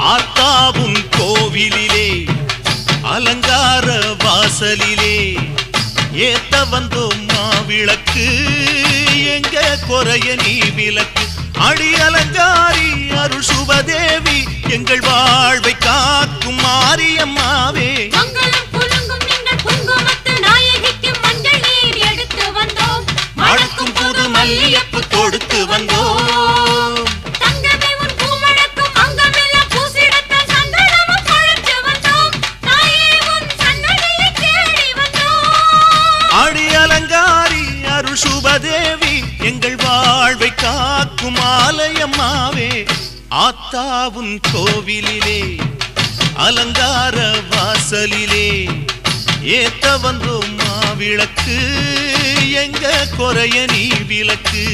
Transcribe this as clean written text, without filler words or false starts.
ஆத்தாவும் கோவிலிலே அலங்கார வாசலிலே ஏத்த வந்தோம் மாவிளக்கு எங்க குறைய நீ விளக்கு அடி அலங்காரி அருள் சுபதேவி எங்கள் வாழ்வை காக்கும் மாரியம்மாவே மணக்கும் புது மல்லியப்பு கொடுத்து வந்தோம் அடி அலங்காரி அருள் சுபதேவி எங்கள் வாழ்வை காக்கும் ஆலயம்மாவே ஆத்தாவும் கோவிலிலே அலங்கார வாசலிலே ஏத்த வந்தோம் மாவிளக்கு எங்க குறைய நீ விளக்கு